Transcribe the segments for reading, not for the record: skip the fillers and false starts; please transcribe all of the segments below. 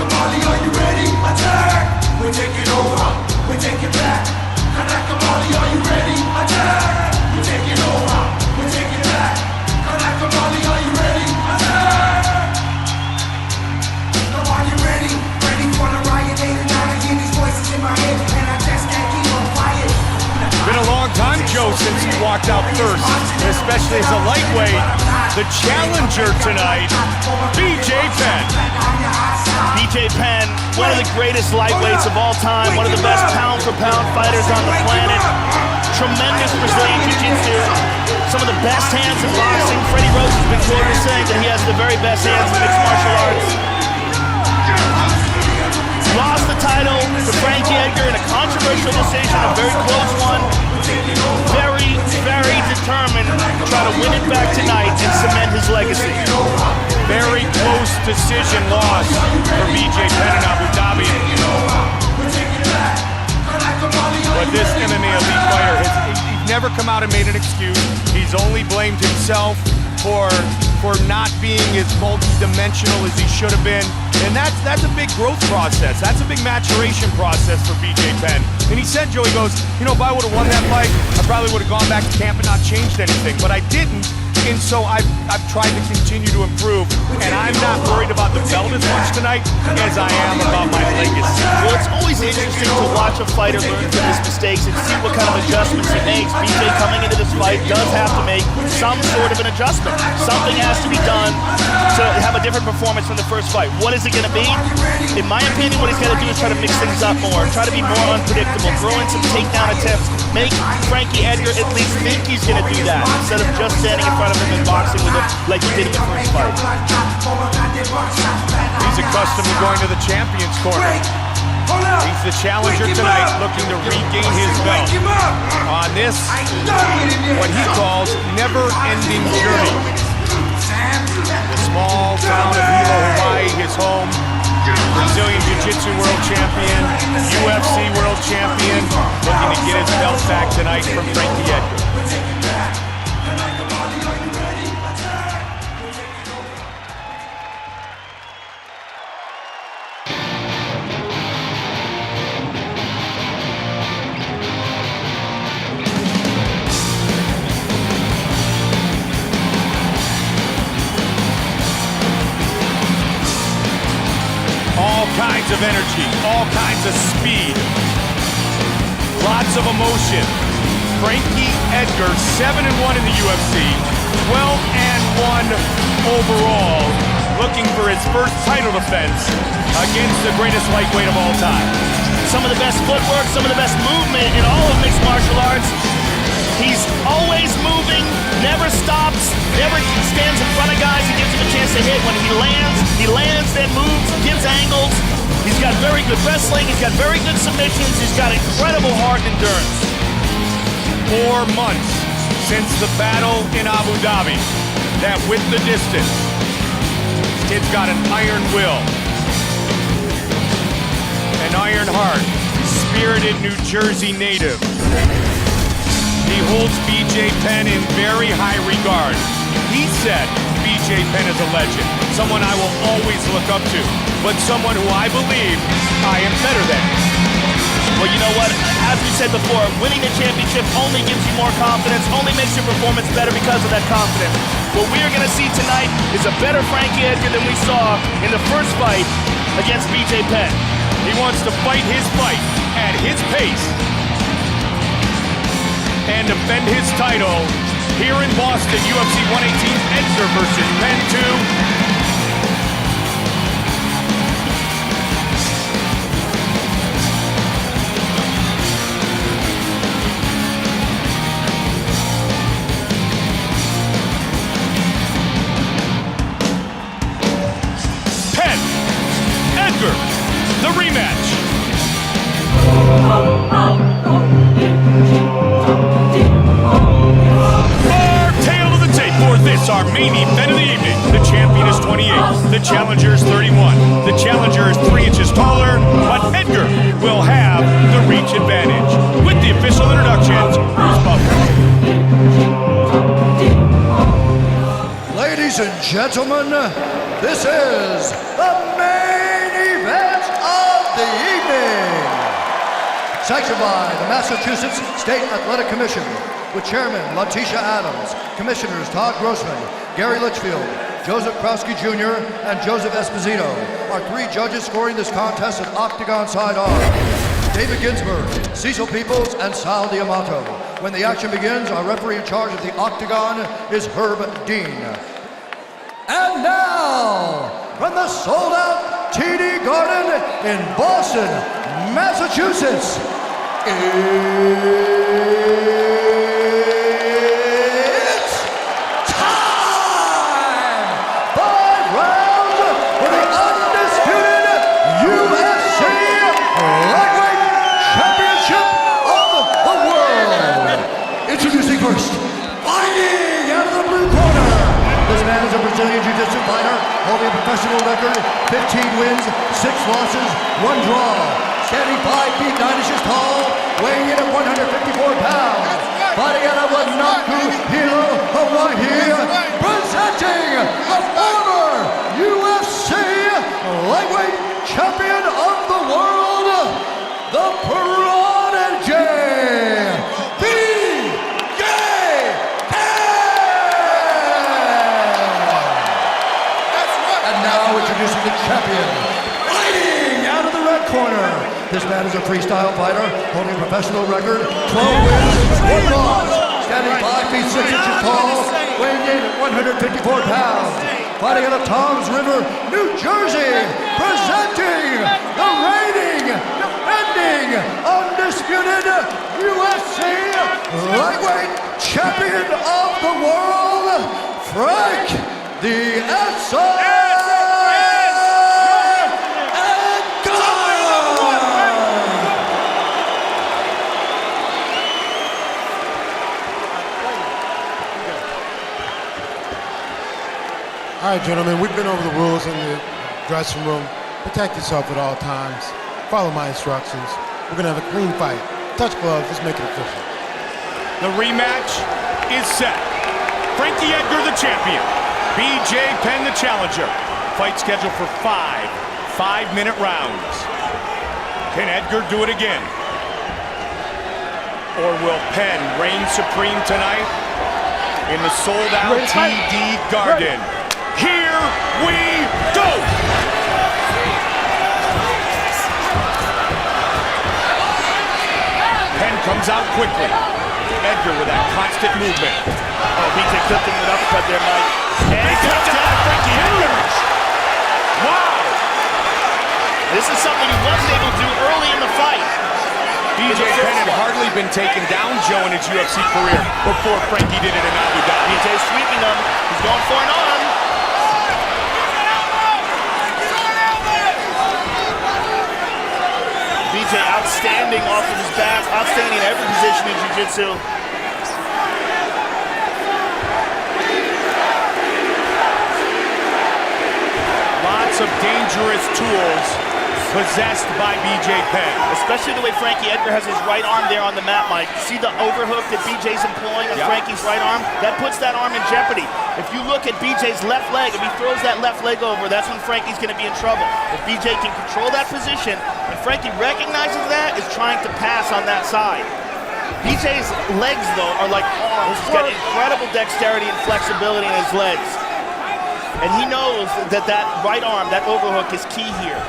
Kamali, are you ready? Attack! We're taking over, we're taking back. Kamali, are you ready? Attack! We're taking over, we're taking back. Kamali, are you ready? Attack! No, are you ready? Ready for the riot? 8 and 9, I hear these voices in my head, and I just can't keep on quiet. Been a long time, Joe, since he walked out first, especially as a lightweight. The challenger tonight, BJ Penn. BJ Penn, one of the greatest lightweights of all time, one of the best pound-for-pound fighters on the planet. Tremendous Brazilian Jiu-Jitsu, some of the best hands in boxing. Freddie Roach has been quoted as saying that he has the very best hands in mixed martial arts. Lost the title to Frankie Edgar in a controversial decision, a very close one. Very, very determined to try to win it back tonight and cement his legacy. Very close decision loss for BJ Penn in Abu Dhabi. But this MMA elite fighter, he's never come out and made an excuse. He's only blamed himself for not being as multi-dimensional as he should have been. And that's a big growth process. That's a big maturation process for BJ Penn. And he said, Joe, he goes, you know, if I would have won that fight, I probably would have gone back to camp and not changed anything. But I didn't. And so I've tried to continue to improve, and I'm not worried about the belt as much tonight as I am about my legacy. Well, it's always interesting to watch a fighter learn from his mistakes and see what kind of adjustments he makes. BJ coming into this fight does have to make some sort of an adjustment. Something has to be done to have a different performance from the first fight. What is it going to be? In my opinion, what he's got to do is try to mix things up more, try to be more unpredictable, throw in some takedown attempts, make Frankie Edgar at least think he's going to do that instead of just standing in front of him and boxing with him like he did in the first fight. He's accustomed to going to the champion's corner. He's the challenger tonight, looking to regain his belt on this, what he calls, never-ending journey. The small town of Hilo, Hawaii, his home. Brazilian Jiu-Jitsu world champion, UFC world champion, looking to get his belt back tonight from Frankie Edgar. All kinds of energy, all kinds of speed, lots of emotion. Frankie Edgar, 7-1 in the UFC, 12-1 overall, looking for his first title defense against the greatest lightweight of all time. Some of the best footwork, some of the best movement in all of mixed martial arts. He's always moving, never stops, never stands in front of guys and gives them a chance to hit. When he lands, then moves, gives angles. He's got very good wrestling, he's got very good submissions, he's got incredible heart and endurance. 4 months since the battle in Abu Dhabi, that with the distance, kid's got an iron will, an iron heart, spirited New Jersey native. He holds BJ Penn in very high regard. He said BJ Penn is a legend, someone I will always look up to, but someone who I believe I am better than. Well, you know what? As we said before, winning the championship only gives you more confidence, only makes your performance better because of that confidence. What we are going to see tonight is a better Frankie Edgar than we saw in the first fight against BJ Penn. He wants to fight his fight at his pace and defend his title here in Boston, UFC 118, Edgar versus Penn 2. Penn, Edgar, the rematch. For this, our main event of the evening, the champion is 28, the challenger is 31. The challenger is 3 inches taller, but Edgar will have the reach advantage. With the official introductions, Bruce Butler. Ladies and gentlemen, this is the main event. the evening. Sanctioned by the Massachusetts State Athletic Commission, with Chairman Letitia Adams, Commissioners Todd Grossman, Gary Litchfield, Joseph Krowski Jr., and Joseph Esposito. Our 3 judges scoring this contest at octagon side are David Ginsburg, Cecil Peoples, and Sal Diamato. When the action begins, our referee in charge of the octagon is Herb Dean. And now, from the sold-out TD Garden in Boston, Massachusetts, it's time! 5 rounds for the undisputed UFC Lightweight Championship of the World. Introducing first, fighting out of the blue corner. This man is a Brazilian Jiu-Jitsu fighter, holding a professional record, 15 wins, 6 losses, 1 draw. Standing 5 feet 9 inches tall, weighing in at 154 pounds. Fighting out of Wanaku, Hilo, Hawaii, presenting the former UFC Lightweight Champion of the World, the Prodigy, BJ Penn! And now introducing the champion, fighting out of the red corner. This man is a freestyle fighter, holding a professional record, 12 wins, 1 loss, standing 5 feet 6 inches tall, weighing in at 154 pounds. Fighting out of Toms River, New Jersey, presenting the reigning, defending, undisputed UFC Lightweight Champion of the World, Frank the Edgar! All right, gentlemen, we've been over the rules in the dressing room. Protect yourself at all times. Follow my instructions. We're gonna have a clean fight. Touch gloves, let's make it official. The rematch is set. Frankie Edgar, the champion. BJ Penn, the challenger. Fight scheduled for 5 5-minute rounds. Can Edgar do it again? Or will Penn reign supreme tonight in the sold-out TD Garden? Here we go! Penn comes out quickly. Edgar with that constant movement. Oh, BJ clipped him with an uppercut there, Mike. And He comes down Frankie Edgar. Wow! this is something he wasn't able to do early in the fight. BJ Penn had hardly been taken down, Joe, in his UFC career before Frankie did it in Abu Dhabi. BJ's sweeping him. He's going for an arm. BJ outstanding off of his back, outstanding in every position in jiu-jitsu. Lots of dangerous tools possessed by BJ Penn. Especially the way Frankie Edgar has his right arm there on the mat, Mike. See the overhook that BJ's employing on Frankie's right arm? That puts that arm in jeopardy. If you look at BJ's left leg, if he throws that left leg over, that's when Frankie's going to be in trouble. If BJ can control that position, and Frankie recognizes that, is trying to pass on that side. BJ's legs, though, are like arms. He's got incredible dexterity and flexibility in his legs. And he knows that that right arm, that overhook, is key here.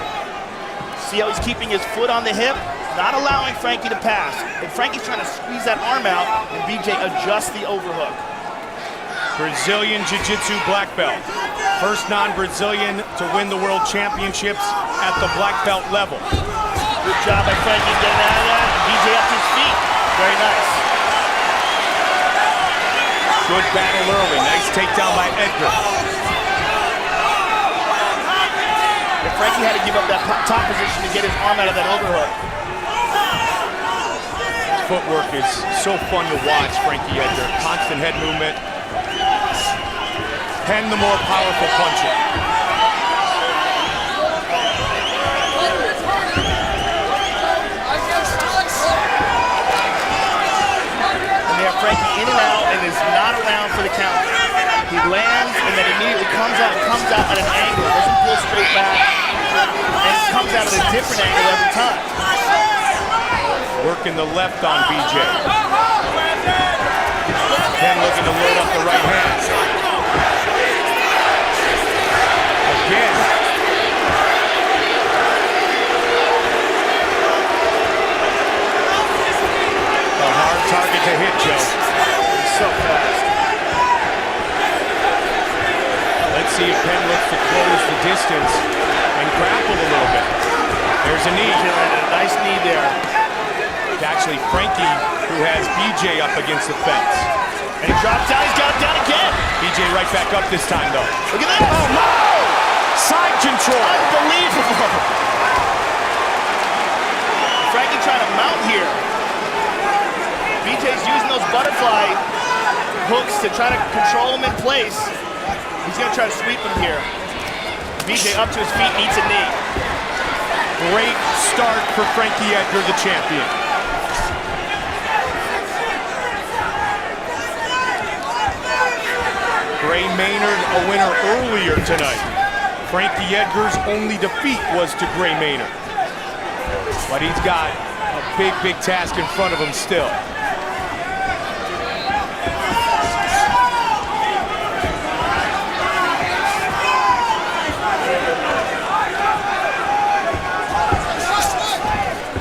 See how he's keeping his foot on the hip, not allowing Frankie to pass. And Frankie's trying to squeeze that arm out, and BJ adjusts the overhook. Brazilian Jiu-Jitsu black belt. First non-Brazilian to win the world championships at the black belt level. Good job by Frankie getting out of that. BJ up to his feet. Very nice. Good battle early. Nice takedown by Edgar. Frankie had to give up that top position to get his arm out of that overhook. Footwork is so fun to watch, Frankie Edgar. Constant head movement. Penn the more powerful puncher. And they have Frankie in and out and is not around for the count. He lands and then immediately comes out at an angle, doesn't pull straight back, and comes out at a different angle every time. Working the left on BJ. Penn looking to load up the right hand. Again. A hard target to hit, Joe. He's so fast. Let's see if Penn looks to close the distance and grapple a little bit. There's a knee. A nice knee there. It's actually Frankie who has BJ up against the fence. And he drops down, he's got it down again. BJ right back up this time, though. Look at that. Oh, no! Side control. Unbelievable. Frankie trying to mount here. BJ's using those butterfly hooks to try to control him in place. He's going to try to sweep him here. BJ up to his feet, needs a knee. Great start for Frankie Edgar, the champion. Gray Maynard, a winner earlier tonight. Frankie Edgar's only defeat was to Gray Maynard. But he's got a big, big task in front of him still.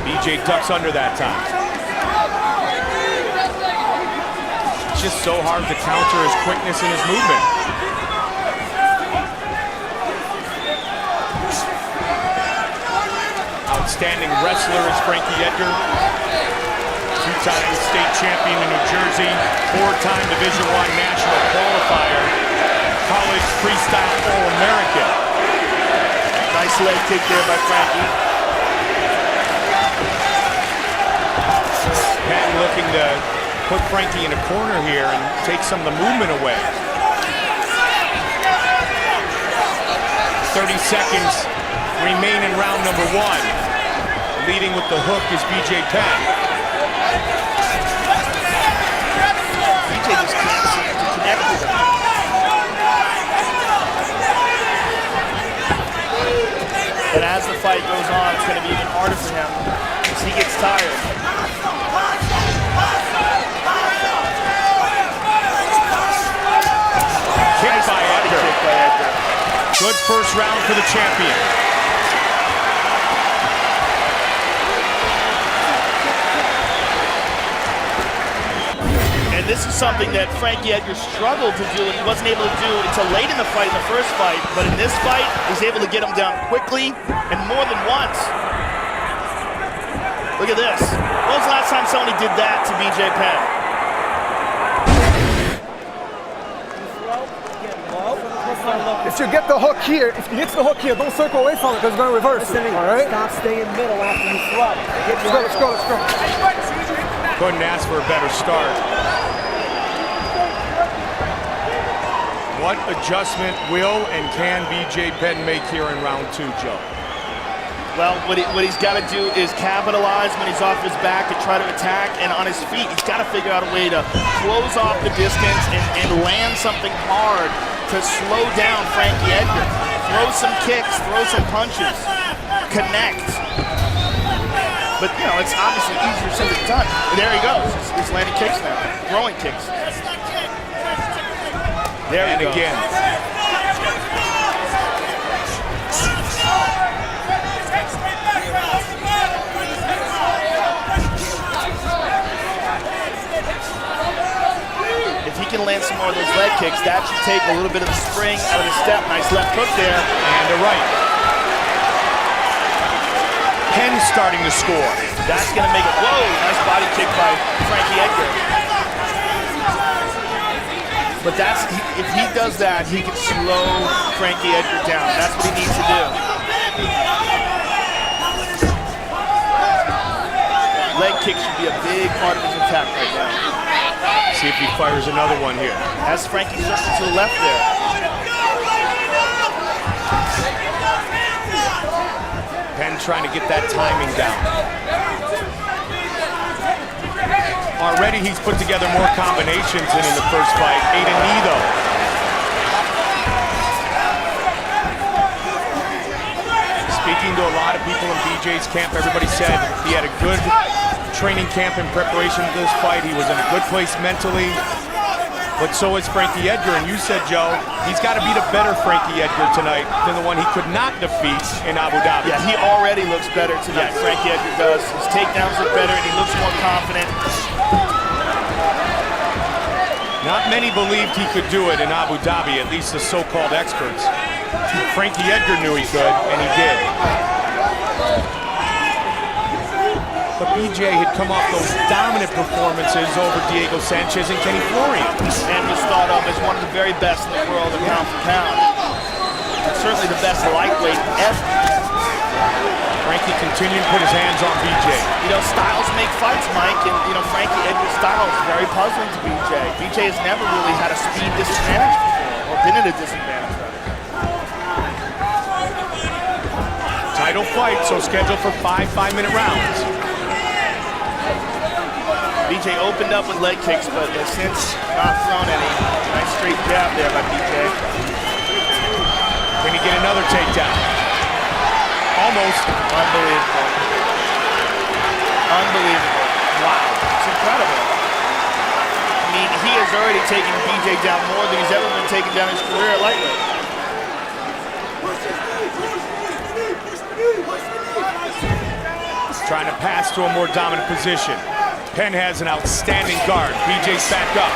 BJ ducks under that time. It's just so hard to counter his quickness and his movement. Outstanding wrestler is Frankie Edgar. Two-time state champion in New Jersey, four-time Division I national qualifier, college freestyle All-American. Nice leg kick there by Frankie. Penn looking to put Frankie in a corner here and take some of the movement away. 30 seconds remain in round number 1. Leading with the hook is BJ Penn. BJ just can't seem to connect with him. But as the fight goes on, it's going to be even harder for him as he gets tired. Kick by Edgar. Kick by Edgar. Good first round for the champion. And this is something that Frankie Edgar struggled to do and he wasn't able to do until late in the fight, in the first fight. But in this fight, he's able to get him down quickly and more than once. Look at this. When was the last time somebody did that to BJ Penn? If you get the hook here, if you get to the hook here, don't circle away from it because it's going to reverse. All right? Stop, stay in middle after you throw. Let's go, let's go. Couldn't ask for a better start. What adjustment will and can BJ Penn make here in round 2, Joe? Well, what he's got to do is capitalize when he's off his back and try to attack, and on his feet, he's got to figure out a way to close off the distance and land something hard to slow down Frankie Edgar. Throw some kicks, throw some punches, connect. But, you know, it's obviously easier said than done. And there he goes. He's landing kicks now, throwing kicks. There he goes. Again. If he can land some more of those leg kicks, that should take a little bit of the spring out of the step. Nice left hook there. And a right. Penn starting to score. That's going to make it. Whoa, nice body kick by Frankie Edgar. But that's, if he does that, he can slow Frankie Edgar down. That's what he needs to do. Leg kick should be a big part of his attack right now. See if he fires another one here. As Frankie circles to the left there. Penn trying to get that timing down. Already he's put together more combinations than in the first fight. Ate a knee though. speaking to a lot of people in BJ's camp, everybody said he had a good training camp in preparation for this fight. He was in a good place mentally, but so is Frankie Edgar. And you said, Joe, he's got to beat a better Frankie Edgar tonight than the one he could not defeat in Abu Dhabi. Yeah, he already looks better tonight. Yes. Frankie Edgar does. His takedowns look better, and he looks more confident. Not many believed he could do it in Abu Dhabi, at least the so-called experts. Frankie Edgar knew he could, and he did. But BJ had come off those dominant performances over Diego Sanchez and Kenny Florian. And was thought of as one of the very best in the world of pound for pound. Certainly the best lightweight ever. Frankie continued to put his hands on BJ. You know, styles make fights, Mike, and you know, Frankie Edgar's style is very puzzling to BJ. BJ has never really had a speed disadvantage before, or been at a disadvantage, rather. Title fight, so scheduled for 5 5-minute rounds. BJ opened up with leg kicks, but has since not thrown any. Nice straight jab there by BJ. Can he get another takedown? Almost. Unbelievable. Unbelievable. Wow. It's incredible. I mean, he has already taken BJ down more than he's ever been taken down in his career at lightweight. Trying to pass to a more dominant position. Penn has an outstanding guard. BJ's back up.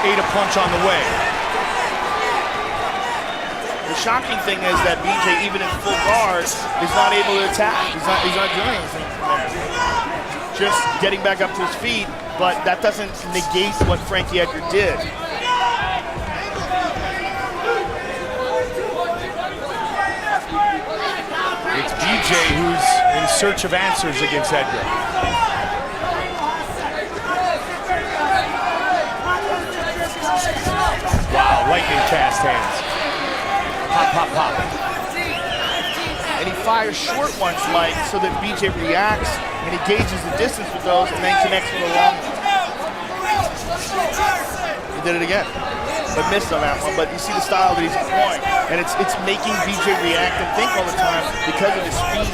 Ate a punch on the way. The shocking thing is that BJ, even in full guard, is not able to attack. He's not doing anything from there. Just getting back up to his feet, but that doesn't negate what Frankie Edgar did. It's BJ who's in search of answers against Edgar. Wow, lightning cast hands. Pop, pop, pop. And he fires short ones, Mike, so that BJ reacts and he gauges the distance with those and then connects with a long one. He did it again, but missed on that one. But you see the style that he's employing, and it's making BJ react and think all the time because of his speed.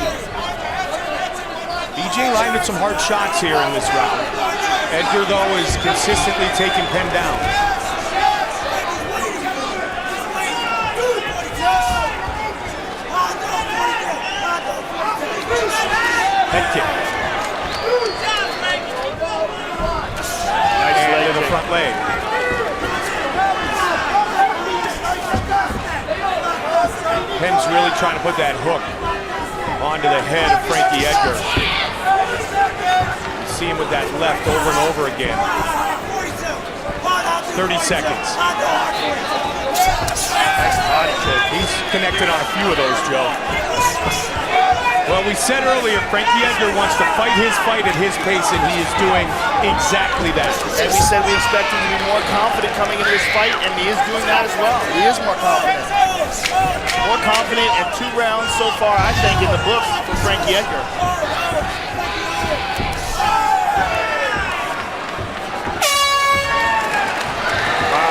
BJ landed some hard shots here in this round. Edgar, though, is consistently taking Penn down. Head kick. Nice leg to the front leg. Penn's really trying to put that hook onto the head of Frankie Edgar. You see him with that left over and over again. 30 seconds. Nice body kick. He's connected on a few of those, Joe. Well, we said earlier, Frankie Edgar wants to fight his fight at his pace, and he is doing exactly that. And we said we expect him to be more confident coming into this fight, and he is doing that as well. He is more confident. More confident in 2 rounds so far, I think, in the books for Frankie Edgar. Wow.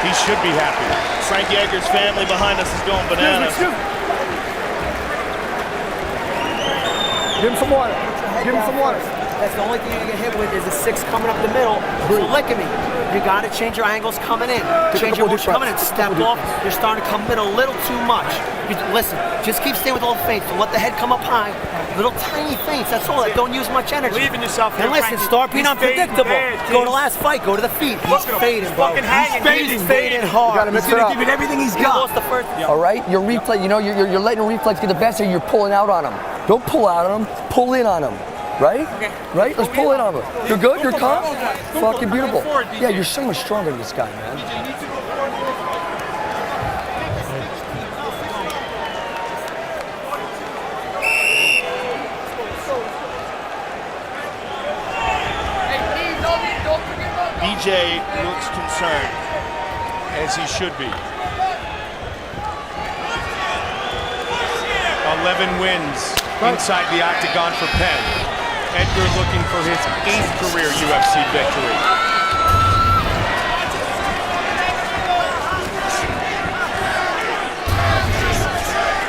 He should be happy. Frankie Edgar's family behind us is going bananas. Give him some water. Give him some water. That's the only thing you get hit with is the 6 coming up the middle. You're licking me. You got to change your angles coming in. Change your motion coming in. Step off. You're starting to come in a little too much. Listen, just keep staying with all the feints. Don't let the head come up high. Little tiny feints. That's all. Don't use much energy. Believe in yourself. And listen, start being unpredictable. Go to last fight. Go to the feet. He's fading, bro. He's fading hard. He's gonna give it everything he's got. He lost the first. All right, your replay. You know, you're letting a reflex get the best of you. You're pulling out on him. Don't pull out on him. Pull in on him. Right? Okay. Right? Let's pull in on him. You're good? You're calm? Fucking beautiful. Yeah, you're so much stronger than this guy, man. BJ looks concerned. As he should be. 11 wins inside the octagon for Penn. Edgar looking for his 8th career UFC victory.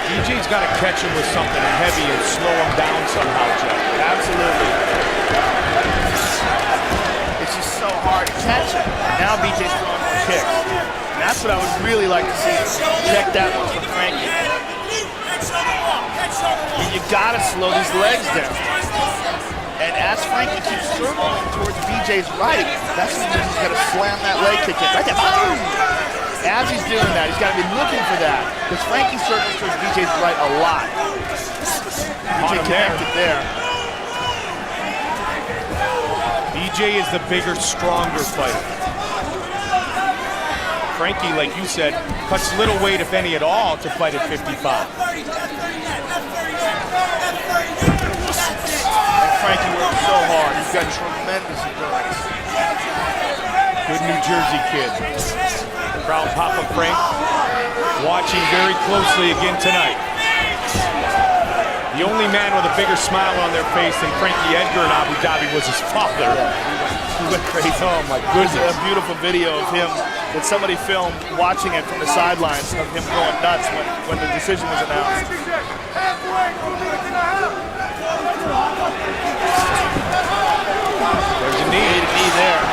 BJ BJ's got to catch him with something heavy and slow him down somehow, Joe. Absolutely. It's just so hard to catch him. Now BJ's throwing more kicks. And that's what I would really like to see. Check that one from Frankie. You gotta slow these legs down. And as Frankie keeps circling towards BJ's right, that's when he's gonna slam that leg kick in. Right there, boom! As he's doing that, he's gotta be looking for that. Because Frankie circles towards BJ's right a lot. BJ connected there. BJ is the bigger, stronger fighter. Frankie, like you said, cuts little weight, if any at all, to fight at 55. And Frankie works so hard. He's got tremendous endurance. Good New Jersey kid. Proud Papa Frank watching very closely again tonight. The only man with a bigger smile on their face than Frankie Edgar in Abu Dhabi was his father. He went crazy. Oh my goodness. There's a beautiful video of him that somebody filmed watching it from the sidelines of him going nuts when the decision was announced. There's a knee. A knee there.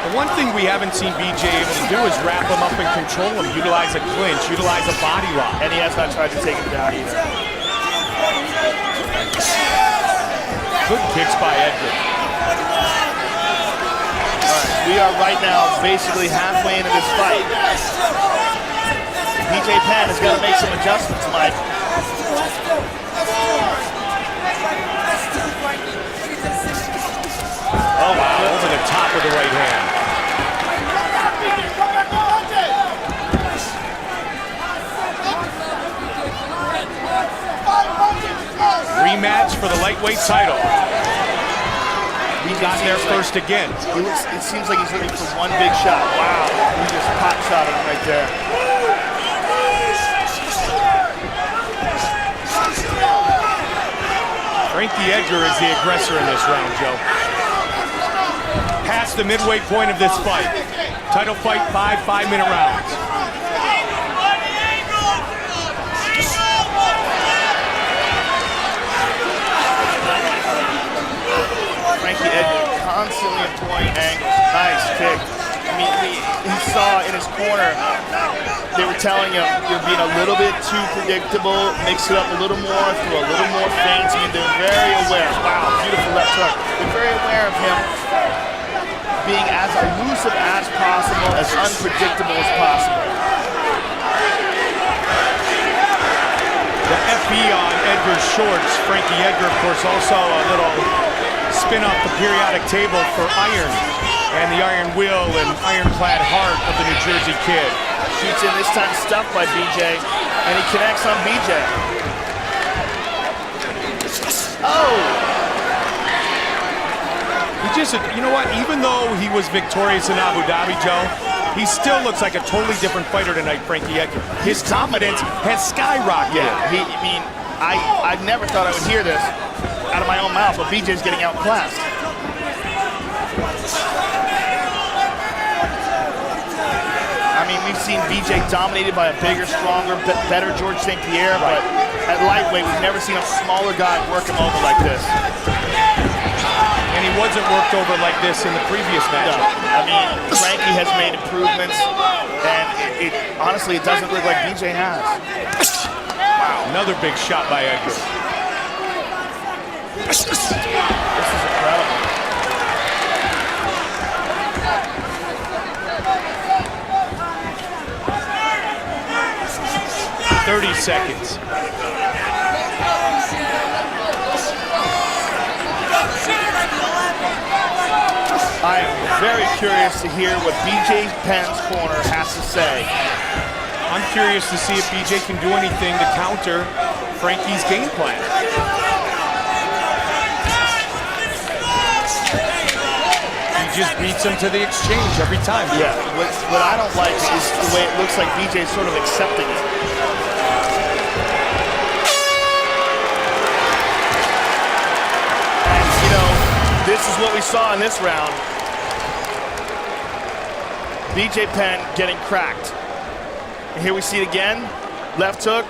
The one thing we haven't seen BJ able to do is wrap him up and control him, utilize a clinch, utilize a body lock. And he has not tried to take him down either. Good kicks by Edgar. All right, we are right now basically halfway into this fight. BJ Penn has got to make some adjustments, Mike. Oh, wow, over the top of the right hand. Rematch for the lightweight title. He got there first again. It seems like he's looking for one big shot. Wow, he just pot shot him right there. Frankie Edgar is the aggressor in this round, Joe. Past the midway point of this fight. Title fight, 5 5-minute rounds. Frankie Edgar constantly employing angles. Nice kick. I mean, he saw in his corner, they were telling him, you're being a little bit too predictable, mix it up a little more, throw a little more feints. I mean, they're very aware. Wow, beautiful left hook. They're very aware of him being as elusive as possible, as unpredictable as possible. The FE on Edgar's shorts. Frankie Edgar, of course, also a little spin off the periodic table for iron and the iron will and ironclad heart of the New Jersey kid. Shoots in this time, stuffed by BJ, and he connects on BJ. Oh! He just, you know what, even though he was victorious in Abu Dhabi, Joe, he still looks like a totally different fighter tonight, Frankie Edgar. His confidence has skyrocketed. Yeah, I never thought I would hear this out of my own mouth, but BJ's getting outclassed. I mean, we've seen BJ dominated by a bigger, stronger, better George St. Pierre, but at lightweight, we've never seen a smaller guy work him over like this. And he wasn't worked over like this in the previous match. No. I mean, Frankie has made improvements, and honestly, it doesn't look like BJ has. Wow, another big shot by Edgar. This is incredible. "30 seconds. I am very curious to hear what BJ Penn's corner has to say. I'm curious to see if BJ can do anything to counter Frankie's game plan. He just beats him to the exchange every time. Yeah, what I don't like is the way it looks like BJ's sort of accepting it. And, you know, this is what we saw in this round. BJ Penn getting cracked. And here we see it again. Left hook.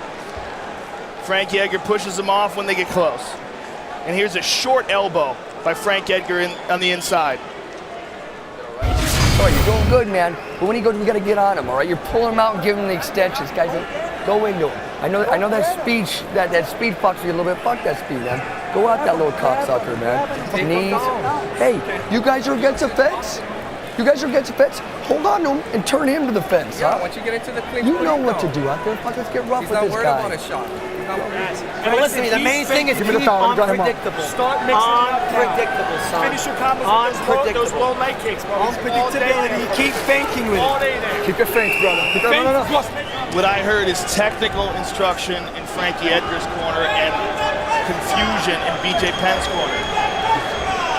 Frankie Edgar pushes him off when they get close. And here's a short elbow by Frank Edgar on the inside. All right, you're doing good, man. But when he goes, we got to get on him, all right? You're pulling him out and giving him the extensions. Guys, go into him. I know that speed fucks you a little bit. Fuck that speed, man. Go out that little cocksucker, man. Knees. Hey, you guys are against the fence? You guys are against the fence? Hold on to him and turn him to the fence, huh? Once you get into the clinch, You know what to do out there. Fuck, let's get rough with this guy. He's not worried about a shot. But listen, the main thing is keep unpredictable. Start mixing it up now. Unpredictable, son. Finish your combos with those low leg kicks, bro. Unpredictability. Keep thinking with it. Keep your feints, brother. What I heard is technical instruction in Frankie Edgar's corner and confusion in BJ Penn's corner.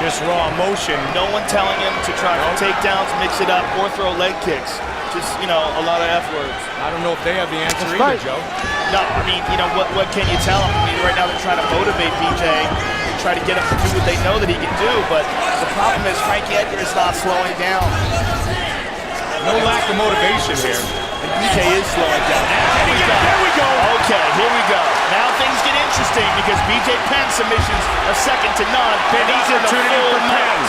Just raw emotion. No one telling him to try for takedowns, mix it up, or throw leg kicks. Just, a lot of F words. I don't know if they have the answer either, Joe. No, I mean, what can you tell him? I mean, right now they're trying to motivate BJ and try to get him to do what they know that he can do, but the problem is Frankie Edgar is not slowing down. No lack of motivation here. And BJ is slowing down. Here we go. Okay, here we go. Now things get interesting because BJ Penn's submissions are second to none. Big opportunity for Penn.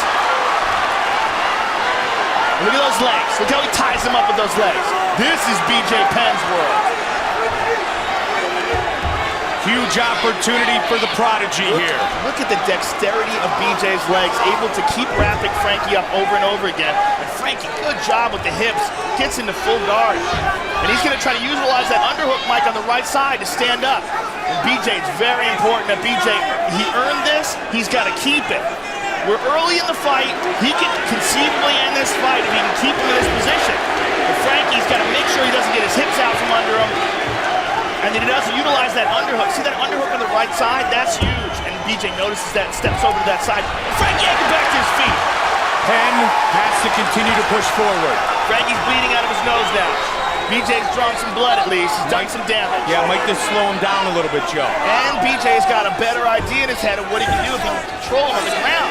Look at those legs. Look how he ties them up with those legs. This is BJ Penn's world. Huge opportunity for the prodigy here. Look at the dexterity of BJ's legs, able to keep wrapping Frankie up over and over again. And Frankie, good job with the hips, gets into full guard. And he's going to try to utilize that underhook mic on the right side to stand up. And BJ, it's very important that BJ, he earned this, he's got to keep it. We're early in the fight. He can conceivably end this fight if he can keep him in this position. But Frankie's got to make sure he doesn't get his hips out from under him. And then he doesn't utilize that underhook. See that underhook on the right side? That's huge. And BJ notices that and steps over to that side. Frankie Edgar back to his feet. Penn has to continue to push forward. Frankie's bleeding out of his nose now. BJ's drawn some blood at least. He's done some damage. Yeah, might just slow him down a little bit, Joe. And BJ's got a better idea in his head of what he can do if he can control him on the ground.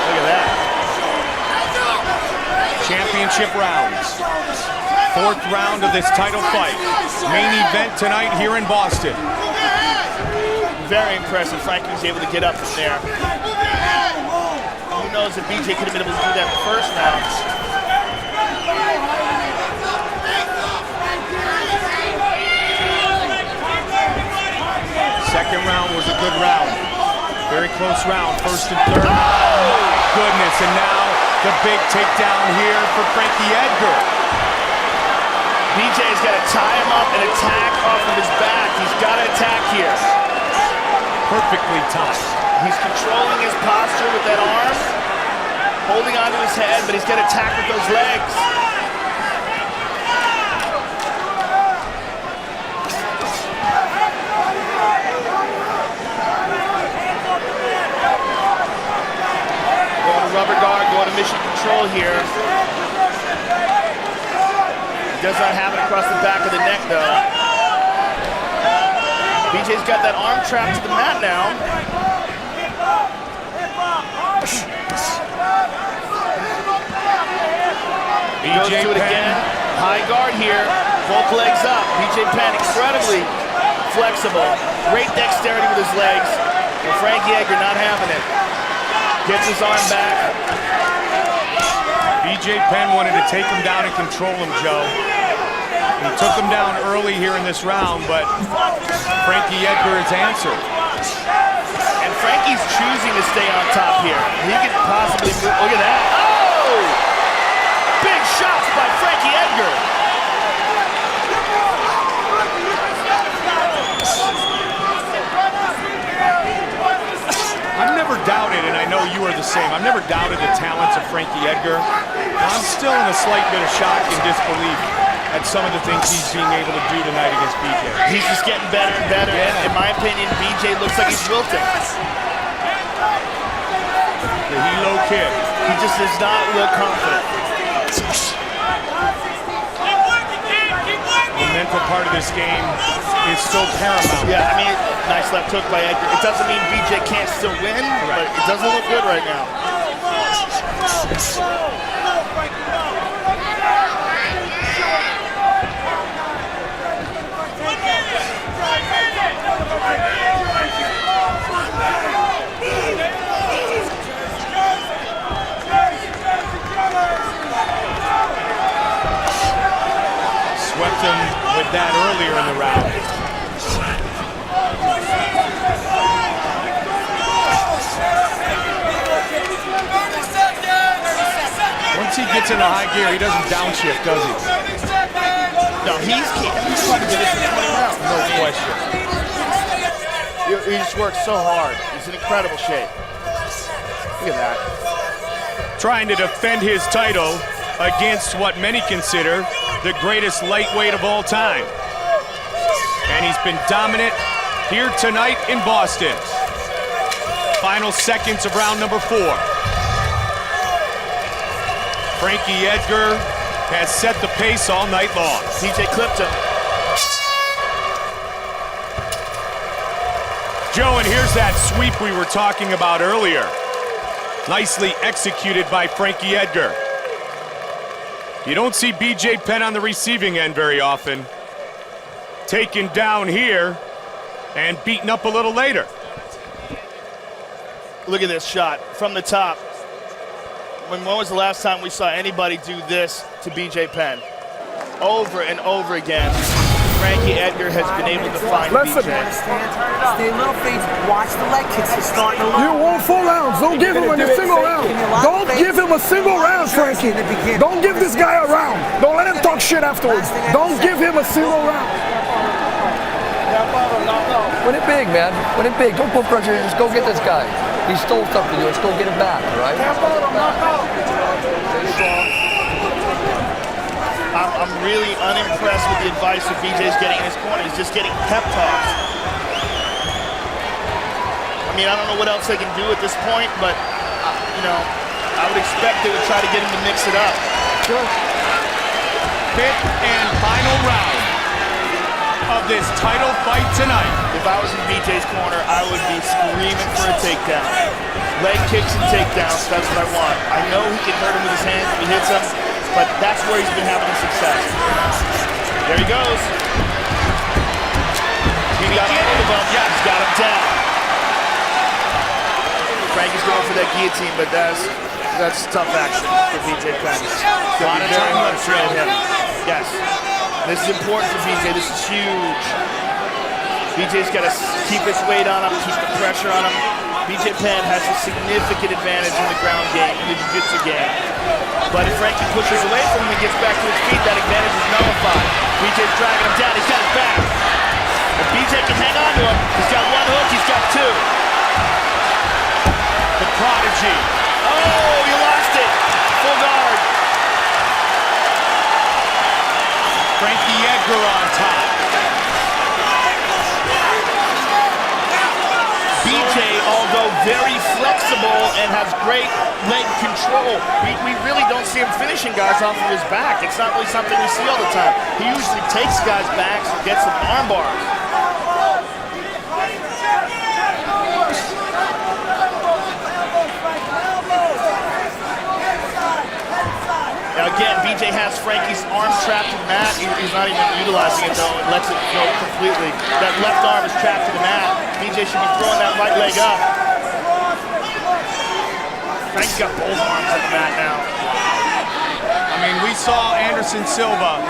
Look at that. Championship rounds. Fourth round of this title fight. Main event tonight here in Boston. Very impressive. Frankie was able to get up from there. Who knows if BJ could have been able to do that in the first round. Second round was a good round. Very close round, first and third. Oh my goodness, and now the big takedown here for Frankie Edgar. BJ's got to tie him up and attack off of his back. He's got to attack here. Perfectly timed. He's controlling his posture with that arm, holding onto his head, but he's got to attack with those legs. Going to rubber guard, going to mission control here. He does not have it across the back of the neck, though. BJ's got that arm trapped to the mat now. Goes to it again. High guard here. Both legs up. BJ Penn incredibly flexible. Great dexterity with his legs. And Frankie Edgar not having it. Gets his arm back. BJ Penn wanted to take him down and control him, Joe. He took him down early here in this round, but Frankie Edgar has answered. And Frankie's choosing to stay on top here. He could possibly move. Look at that. Oh! Big shots by Frankie Edgar. I've never doubted, and I know you are the same, I've never doubted the talents of Frankie Edgar. I'm still in a slight bit of shock and disbelief at some of the things he's being able to do tonight against BJ. He's just getting better and better. Yeah. In my opinion, BJ looks like he's wilting. The Hilo kid. He just does not look confident. The mental part of this game is so paramount. Yeah, I mean, nice left hook by Edgar. It doesn't mean BJ can't still win, but it doesn't look good right now. Swept him with that earlier in the round. Once he gets into high gear, he doesn't downshift, does he? No, he's probably did this in 20 rounds. No question. He just works so hard. He's in incredible shape. Look at that. Trying to defend his title against what many consider the greatest lightweight of all time. And he's been dominant here tonight in Boston. Final seconds of round number 4. Frankie Edgar has set the pace all night long. BJ clipped him. Joe, and here's that sweep we were talking about earlier. Nicely executed by Frankie Edgar. You don't see BJ Penn on the receiving end very often. Taken down here and beaten up a little later. Look at this shot from the top. When was the last time we saw anybody do this to BJ Penn? Over and over again, Frankie Edgar has been able to find Listen. BJ. Stay little feet. Watch the leg kicks. He's starting to look. You want 4 rounds. Don't give him a single round. Don't give him a single round, Frankie. Don't give this guy a round. Don't let him talk shit afterwards. Don't give him a single round. Win it big, man. Win it big. Don't put pressure. Just go get this guy. He stole something. Let's go get it back, all right? I'm really unimpressed with the advice that BJ's getting in his corner. He's just getting pep talks. I mean, I don't know what else they can do at this point, but, you know, I would expect they would try to get him to mix it up. Sure. 5th and final round of this title fight tonight. If I was in BJ's corner, I would be screaming for a takedown. Leg kicks and takedowns, that's what I want. I know he can hurt him with his hands if he hits him, but that's where he's been having his success. There he goes. He got a hold of him. Yeah, he's got him down. Frankie's going for that guillotine, but that's tough action for BJ Penn. A lot of time left for him. Yes. This is important for BJ. This is huge. BJ's got to keep his weight on him, keep the pressure on him. BJ Penn has a significant advantage in the ground game, in the jiu-jitsu game. But if Frankie pushes away from him and gets back to his feet, that advantage is nullified. BJ's dragging him down. He's got his back. If BJ can hang on to him, he's got 1 hook, he's got 2. The prodigy. Oh, he lost it. Full guard. Frankie Edgar on top. BJ, although very flexible and has great leg control, we really don't see him finishing guys off of his back. It's not really something we see all the time. He usually takes guys' backs or gets them arm bars. Now again, BJ has Frankie's arm trapped to the mat. He's not even utilizing it though. It lets it go completely. That left arm is trapped to the mat. BJ should be throwing that right leg up. Frankie's got both arms on the mat now. I mean, we saw Anderson Silva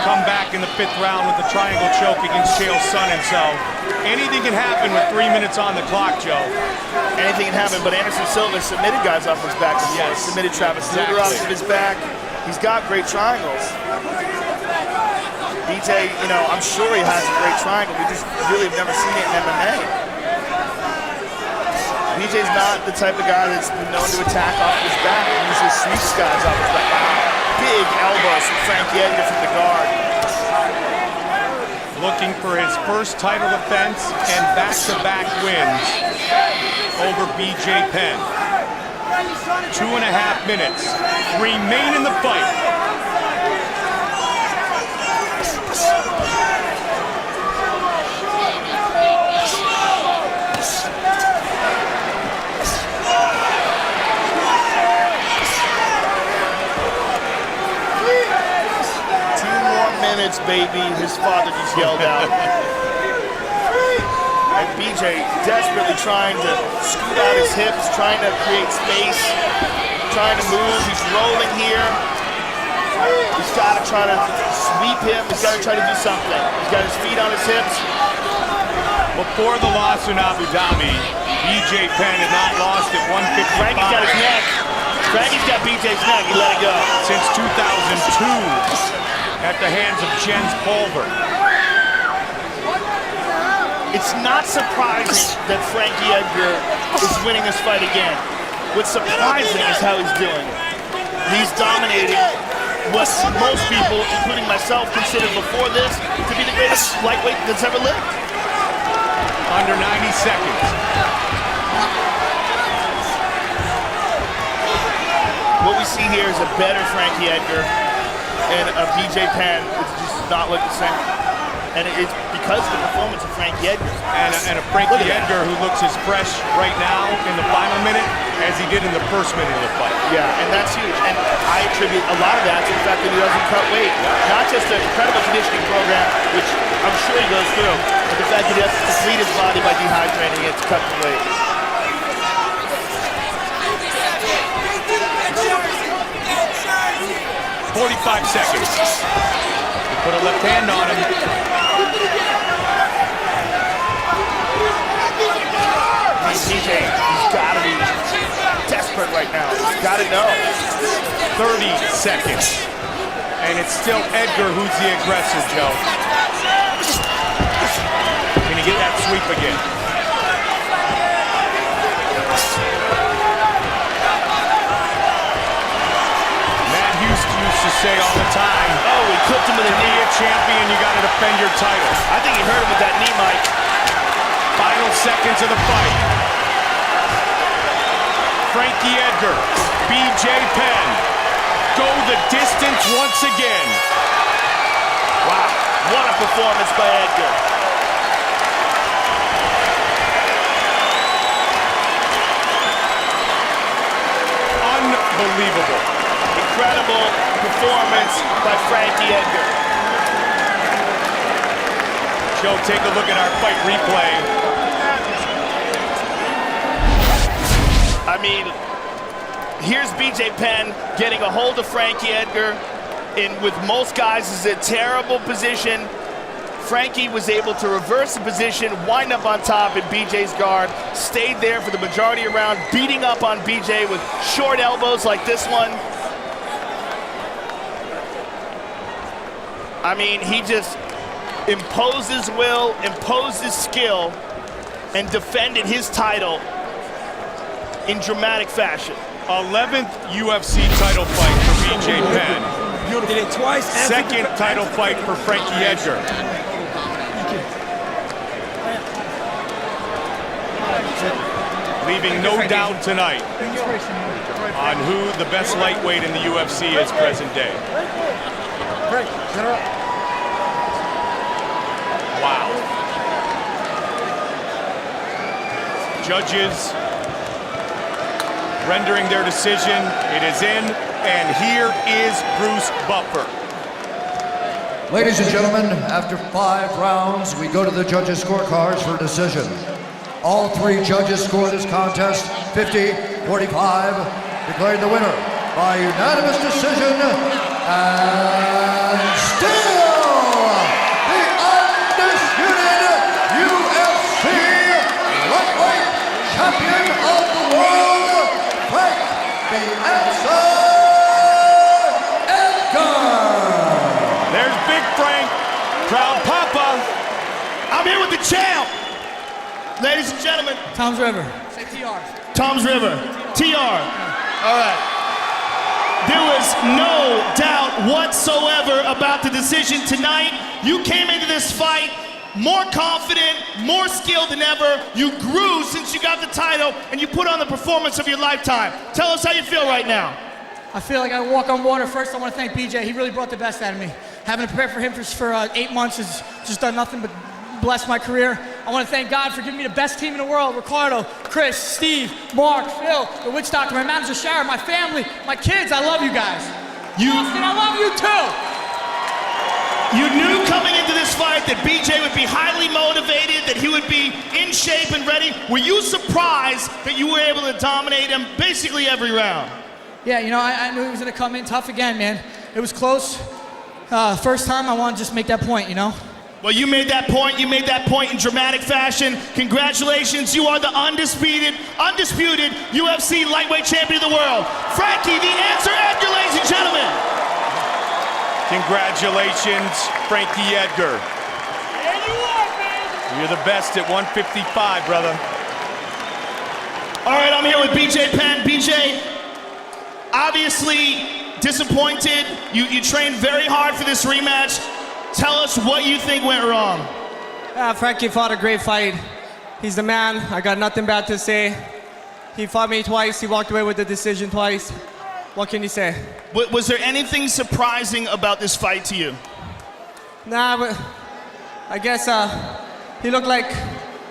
come back in the 5th round with the triangle choke against Chael Sonnen. So anything can happen with 3 minutes on the clock, Joe. Anything can happen, but Anderson Silva submitted guys off his back before. Yes. Submitted Travis Luger off of his back. He's got great triangles. BJ, you know, I'm sure he has a great triangle. We just really have never seen it in MMA. BJ's not the type of guy that's been known to attack off his back. He usually sweeps guys off his back. Big elbows from Frankie Edgar from the guard. Looking for his first title defense and back-to-back wins over BJ Penn. 2.5 minutes remain in the fight. Minutes, baby, his father just yelled out. And BJ desperately trying to scoot out his hips, trying to create space, trying to move. He's rolling here. He's got to try to sweep him. He's got to try to do something. He's got his feet on his hips. Before the loss in Abu Dhabi, BJ Penn had not lost at 155. Frankie's got his neck. Frankie's got BJ's neck. He let it go. Since 2002 at the hands of Jens Pulver. It's not surprising that Frankie Edgar is winning this fight again. What's surprising is how he's doing it. He's dominating what most people, including myself, considered before this to be the greatest lightweight that's ever lived. Under 90 seconds. What we see here is a better Frankie Edgar and a BJ Penn. It just does not look the same. And it's because of the performance of Frankie Edgar. And a Frankie Edgar who looks as fresh right now in the final minute as he did in the first minute of the fight. Yeah, and that's huge. And I attribute a lot of that to the fact that he doesn't cut weight. Not just an incredible conditioning program, which I'm sure he goes through, but the fact that he has to deplete his body by dehydrating it to cut the weight. 45 seconds. He put a left hand on him. BJ, he's got to be desperate right now. He's got to know. 30 seconds. And it's still Edgar who's the aggressor, Joe. Can he get that sweep again? Matt Houston used to say all the time, oh, he clipped him with a knee. To be a champion, you got to defend your title. I think he hurt him with that knee, Mike. Final seconds of the fight. Frankie Edgar, BJ Penn, go the distance once again. Wow, what a performance by Edgar. Unbelievable. Incredible performance by Frankie Edgar. Joe, take a look at our fight replay. I mean, here's BJ Penn getting a hold of Frankie Edgar in, with most guys, is a terrible position. Frankie was able to reverse the position, wind up on top in BJ's guard, stayed there for the majority of the round, beating up on BJ with short elbows like this one. I mean, he just imposed his will, imposed his skill, and defended his title in dramatic fashion. 11th UFC title fight for BJ Penn. Did it twice. Second title fight for Frankie Edgar. Leaving no doubt tonight on who the best lightweight in the UFC is present day. Wow. Judges rendering their decision. It is in, and here is Bruce Buffer. Ladies and gentlemen, after 5 rounds, we go to the judges' scorecards for decision. All 3 judges score this contest 50-45, declaring the winner by unanimous decision, and still the undisputed UFC lightweight champion of the world, Frank the Answer Edgar. There's Big Frank, proud papa. I'm here with the champ. Ladies and gentlemen. Tom's River. Say TR. Tom's River. TR. All right. There was no doubt whatsoever about the decision tonight. You came into this fight more confident, more skilled than ever. You grew since you got the title, and you put on the performance of your lifetime. Tell us how you feel right now. I feel like I walk on water. First, I want to thank BJ. He really brought the best out of me. Having to prepare for him for 8 months has just done nothing but bless my career. I want to thank God for giving me the best team in the world. Ricardo, Chris, Steve, Mark, Phil, the witch doctor, my manager Sharon, my family, my kids. I love you guys. Austin, I love you too. You knew coming into this this fight that BJ would be highly motivated, that he would be in shape and ready. Were you surprised that you were able to dominate him basically every round? Yeah, you know, I knew he was gonna come in tough again, man. It was close. First time, I wanted to just make that point, you know? Well, you made that point. You made that point in dramatic fashion. Congratulations. You are the undisputed UFC lightweight champion of the world. Frankie, the answer, Edgar, ladies and gentlemen. Congratulations, Frankie Edgar. There you are, man. You're the best at 155, brother. All right, I'm here with BJ Penn. BJ, obviously disappointed. You trained very hard for this rematch. Tell us what you think went wrong. Frankie fought a great fight. He's the man. I got nothing bad to say. He fought me twice. He walked away with the decision twice. What can you say? Was there anything surprising about this fight to you? Nah, but I guess he looked like,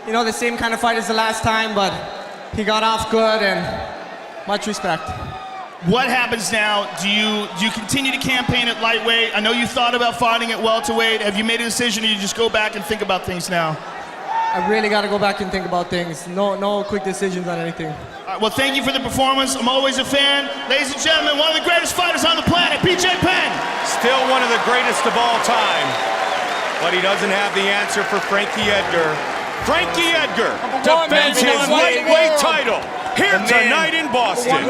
you know, the same kind of fight as the last time, but he got off good and much respect. What happens now? Do you continue to campaign at lightweight? I know you thought about fighting at welterweight. Have you made a decision, or you just go back and think about things now? I really got to go back and think about things. No quick decisions on anything. All right, well, thank you for the performance. I'm always a fan. Ladies and gentlemen, one of the greatest fighters on the planet, BJ Penn. Still one of the greatest of all time, but he doesn't have the answer for Frankie Edgar. Frankie Edgar defends his lightweight title here tonight in Boston.